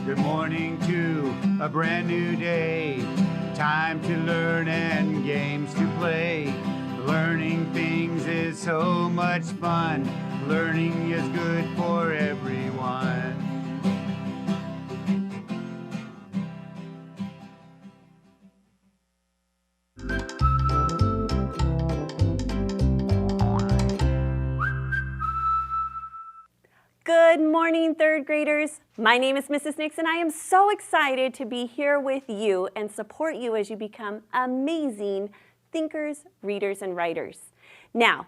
Good morning to a brand new day. Time to learn and games to play. Learning things is so much fun. Learning is good for everyone. Good morning, third graders. My name is Mrs. Nix, and I am so excited to be here with you and support you as you become amazing thinkers, readers, and writers. Now,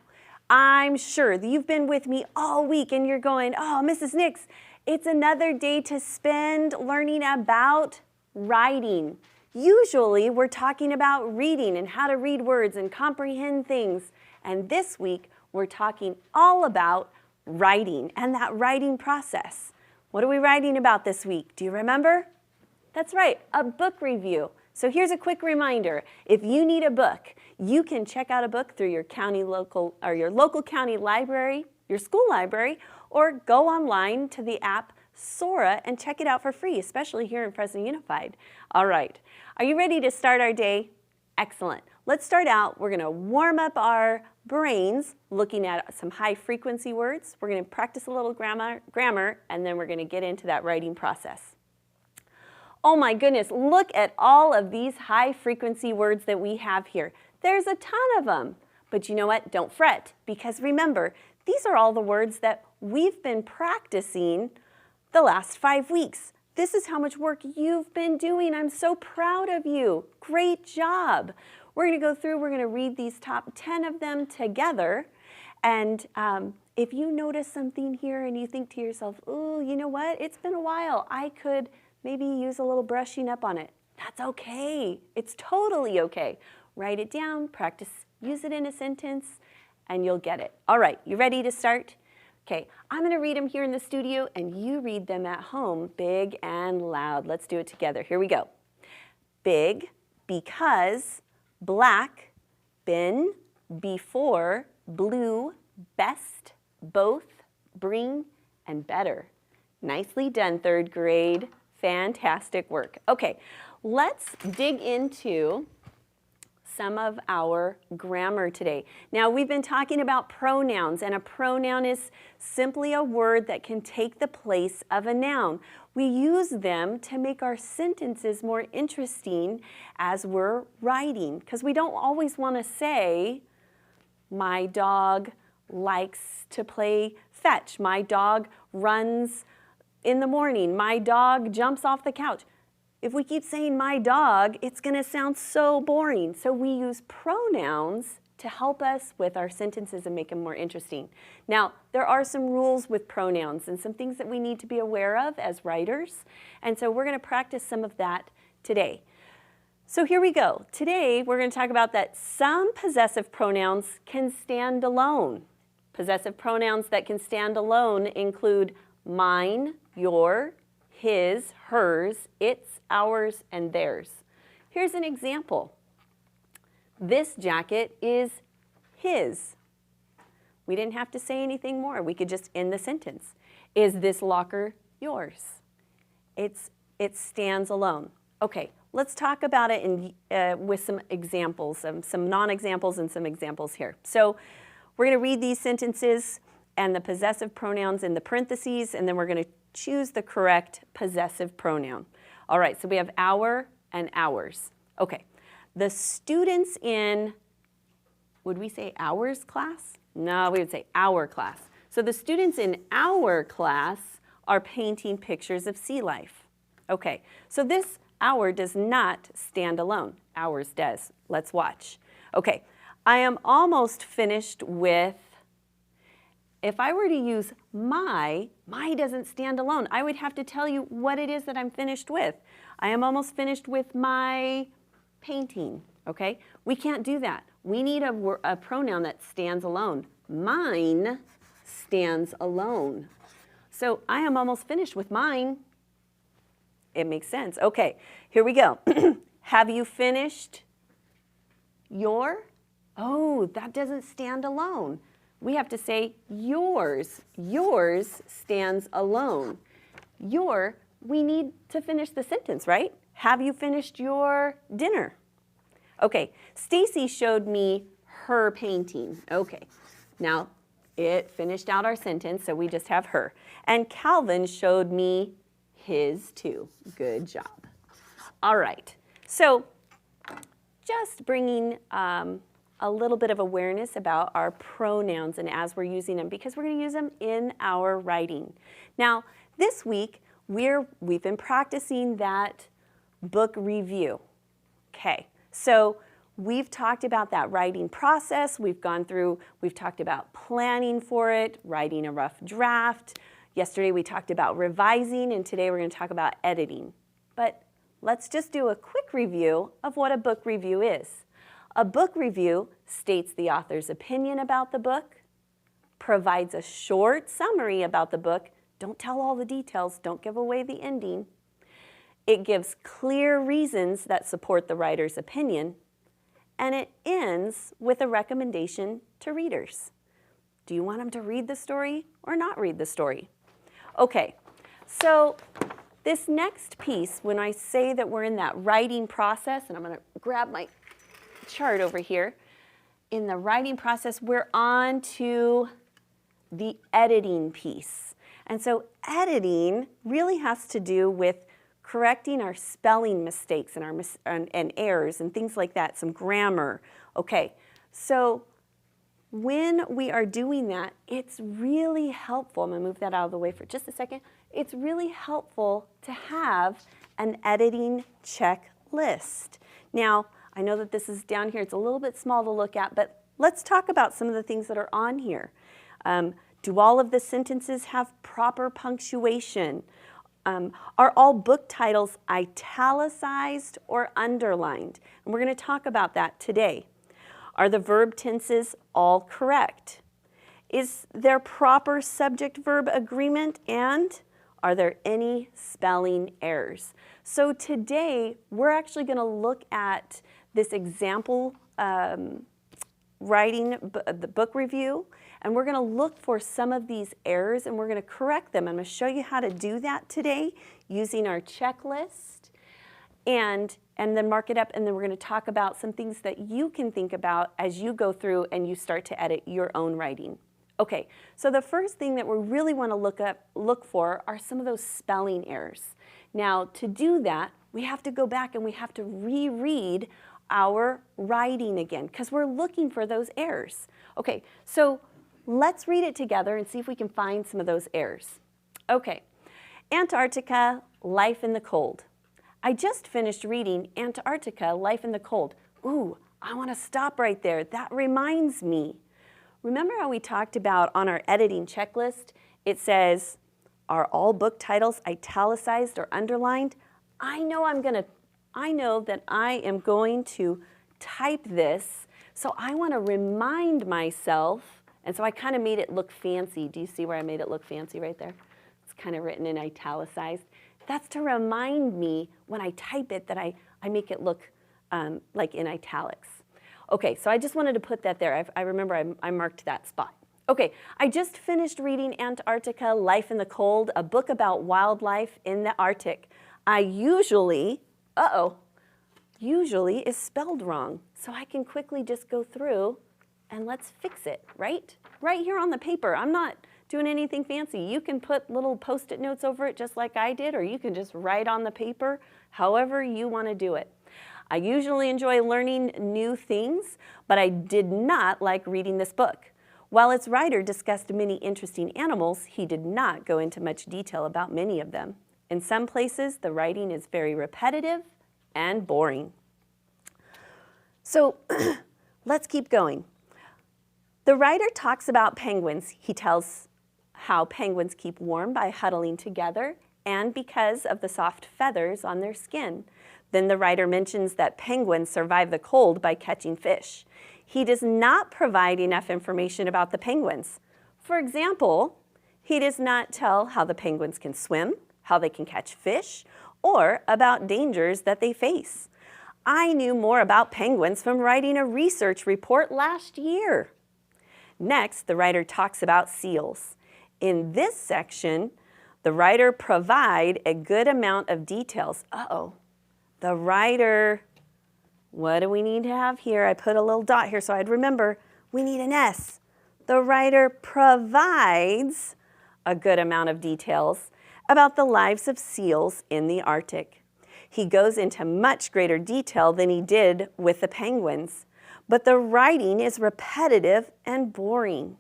I'm sure that you've been with me all week and you're going, oh, Mrs. Nix, it's another day to spend learning about writing. Usually, we're talking about reading and how to read words and comprehend things. And this week, we're talking all about writing and that writing process. What are we writing about this week? Do you remember? That's right, a book review. So here's a quick reminder. If you need a book, you can check out a book through your local county library, your school library, or go online to the app Sora and check it out for free, especially here in Fresno Unified. All right, are you ready to start our day? Excellent. Let's start out. We're going to warm up our brains looking at some high frequency words. We're going to practice a little grammar, and then we're going to get into that writing process. Oh my goodness, look at all of these high frequency words that we have here. There's a ton of them. But you know what? Don't fret, because remember, these are all the words that we've been practicing the last 5 weeks. This is how much work you've been doing. I'm so proud of you. Great job. We're going to go through, we're going to read these top 10 of them together. And if you notice something here and you think to yourself, oh, you know what? It's been a while. I could maybe use a little brushing up on it. That's okay. It's totally okay. Write it down, practice, use it in a sentence, and you'll get it. All right, you ready to start? Okay, I'm going to read them here in the studio, and you read them at home, big and loud. Let's do it together. Here we go. Big, because, black, been, before, blue, best, both, bring, and better. Nicely done, third grade. Fantastic work. Okay, let's dig into some of our grammar today. Now, we've been talking about pronouns, and a pronoun is simply a word that can take the place of a noun. We use them to make our sentences more interesting as we're writing, because we don't always want to say, my dog likes to play fetch. My dog runs in the morning. My dog jumps off the couch. If we keep saying my dog, it's going to sound so boring. So we use pronouns to help us with our sentences and make them more interesting. Now, there are some rules with pronouns and some things that we need to be aware of as writers. And so we're going to practice some of that today. So here we go. Today, we're going to talk about that some possessive pronouns can stand alone. Possessive pronouns that can stand alone include mine, your, his, hers, its, ours, and theirs. Here's an example. This jacket is his. We didn't have to say anything more. We could just end the sentence. Is this locker yours? It stands alone. Okay, let's talk about it with some examples, some non-examples and some examples here. So we're going to read these sentences and the possessive pronouns in the parentheses, and then we're going to choose the correct possessive pronoun. All right, so we have our and ours. Okay, the students in, would we say ours class? No, we would say our class. So the students in our class are painting pictures of sea life. Okay, so this our does not stand alone. Ours does. Let's watch. Okay, I am almost finished with, if I were to use my doesn't stand alone. I would have to tell you what it is that I'm finished with. I am almost finished with my painting, okay? We can't do that. We need a pronoun that stands alone. Mine stands alone. So I am almost finished with mine. It makes sense. Okay, here we go. Have you finished your? Oh, that doesn't stand alone. We have to say yours. Yours stands alone. Your we need to finish the sentence, right? Have you finished your dinner? Okay, Stacy showed me her painting. Okay, now it finished out our sentence, so we just have her. And Calvin showed me his too. Good job. All right, so just bringing a little bit of awareness about our pronouns and as we're using them, because we're going to use them in our writing. Now, this week, we've been practicing that book review. Okay, so we've talked about that writing process. We've talked about planning for it, writing a rough draft. Yesterday we talked about revising, and today we're going to talk about editing. But let's just do a quick review of what a book review is. A book review states the author's opinion about the book, provides a short summary about the book. Don't tell all the details, don't give away the ending. It gives clear reasons that support the writer's opinion, and it ends with a recommendation to readers. Do you want them to read the story or not read the story? Okay, so this next piece, when I say that we're in that writing process, and I'm going to grab my chart over here, in the writing process, we're on to the editing piece. And so editing really has to do with correcting our spelling mistakes and and errors and things like that, some grammar. Okay, so when we are doing that, it's really helpful. I'm going to move that out of the way for just a second. It's really helpful to have an editing checklist. Now, I know that this is down here. It's a little bit small to look at, but let's talk about some of the things that are on here. Do all of the sentences have proper punctuation? Are all book titles italicized or underlined? And we're going to talk about that today. Are the verb tenses all correct? Is there proper subject-verb agreement, and are there any spelling errors? So today, we're actually going to look at this example writing the book review, and we're going to look for some of these errors and we're going to correct them. I'm going to show you how to do that today using our checklist and then mark it up, and then we're going to talk about some things that you can think about as you go through and you start to edit your own writing. Okay, so the first thing that we really want to look for are some of those spelling errors. Now, to do that, we have to go back and we have to reread our writing again because we're looking for those errors. Okay, so let's read it together and see if we can find some of those errors. Okay, Antarctica, Life in the Cold. I just finished reading Antarctica, Life in the Cold. Ooh, I want to stop right there. That reminds me. Remember how we talked about on our editing checklist, it says, are all book titles italicized or underlined? I know that I am going to type this, so I want to remind myself, and so I kind of made it look fancy. Do you see where I made it look fancy right there? It's kind of written in italicized. That's to remind me when I type it that I make it look like in italics. Okay, so I just wanted to put that there. I remember I marked that spot. Okay, I just finished reading Antarctica, Life in the Cold, a book about wildlife in the Arctic. I usually is spelled wrong. So I can quickly just go through and let's fix it, right? Right here on the paper. I'm not doing anything fancy. You can put little Post-it notes over it just like I did, or you can just write on the paper, however you want to do it. I usually enjoy learning new things, but I did not like reading this book. While its writer discussed many interesting animals, he did not go into much detail about many of them. In some places, the writing is very repetitive and boring. So let's keep going. The writer talks about penguins. He tells how penguins keep warm by huddling together and because of the soft feathers on their skin. Then the writer mentions that penguins survive the cold by catching fish. He does not provide enough information about the penguins. For example, he does not tell how the penguins can swim, how they can catch fish, or about dangers that they face. I knew more about penguins from writing a research report last year. Next, the writer talks about seals. In this section, The writer provide a good amount of details. Uh-oh. The writer, what do we need to have here? I put a little dot here so I'd remember. We need an S. The writer provides a good amount of details about the lives of seals in the Arctic. He goes into much greater detail than he did with the penguins, but the writing is repetitive and boring.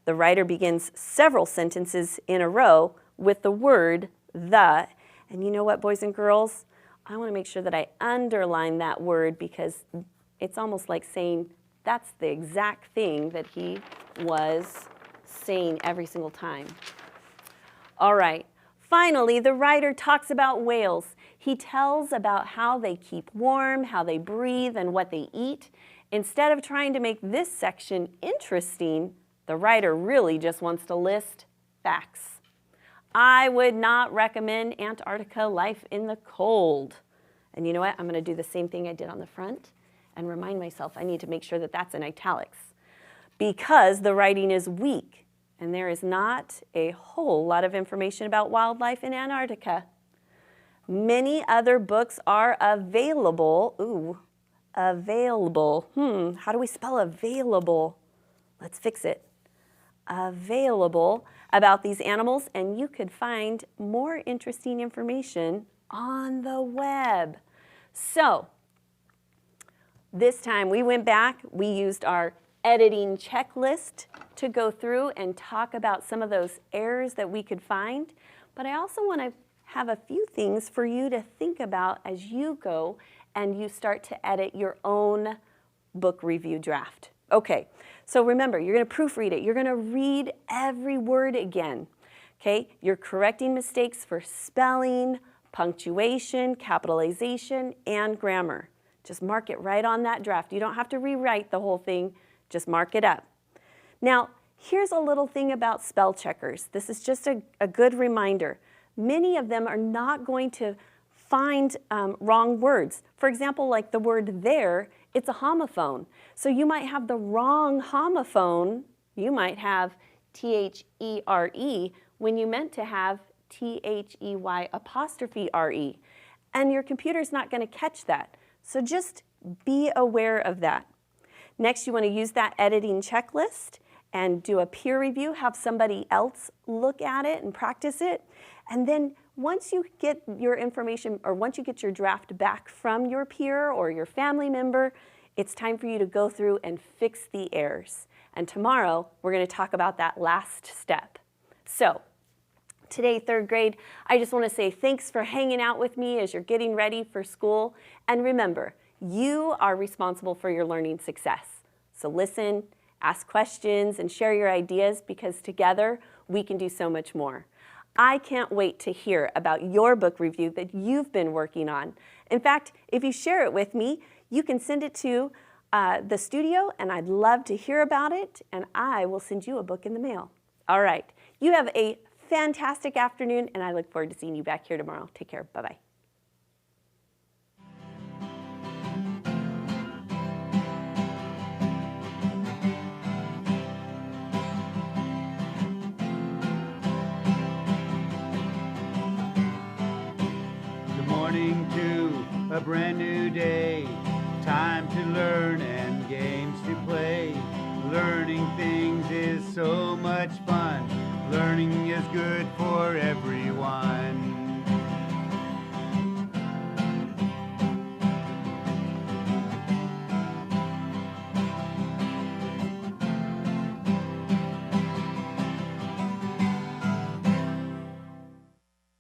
The writer begins several sentences in a row with the word the. And you know what, boys and girls? I want to make sure that I underline that word because it's almost like saying that's the exact thing that he was saying every single time. All right. Finally, the writer talks about whales. He tells about how they keep warm, how they breathe, and what they eat. Instead of trying to make this section interesting, the writer really just wants to list facts. I would not recommend Antarctica life in the cold. And you know what? I'm going to do the same thing I did on the front and remind myself I need to make sure that that's in italics because the writing is weak and there is not a whole lot of information about wildlife in Antarctica. Many other books are available. Ooh, available. How do we spell available? Let's fix it. Available about these animals, and you could find more interesting information on the web. So, this time we went back, we used our editing checklist to go through and talk about some of those errors that we could find, but I also want to have a few things for you to think about as you go and you start to edit your own book review draft. Okay, so remember, you're going to proofread it. You're going to read every word again. Okay, you're correcting mistakes for spelling, punctuation, capitalization, and grammar. Just mark it right on that draft. You don't have to rewrite the whole thing. Just mark it up. Now, here's a little thing about spell checkers. This is just a good reminder. Many of them are not going to find wrong words. For example, like the word there, it's a homophone. So you might have the wrong homophone. You might have T-H-E-R-E when you meant to have T-H-E-Y''re. And your computer's not going to catch that. So just be aware of that. Next, you want to use that editing checklist and do a peer review, have somebody else look at it and practice it. And then once you get your information or once you get your draft back from your peer or your family member, it's time for you to go through and fix the errors. And tomorrow, we're going to talk about that last step. So, today, third grade, I just want to say thanks for hanging out with me as you're getting ready for school. And remember, you are responsible for your learning success. So listen, ask questions, and share your ideas because together we can do so much more. I can't wait to hear about your book review that you've been working on. In fact, if you share it with me, you can send it to the studio, and I'd love to hear about it, and I will send you a book in the mail. All right, you have a fantastic afternoon, and I look forward to seeing you back here tomorrow. Take care. Bye-bye. To a brand new day, time to learn and games to play. Learning things is so much fun. Learning is good for everyone.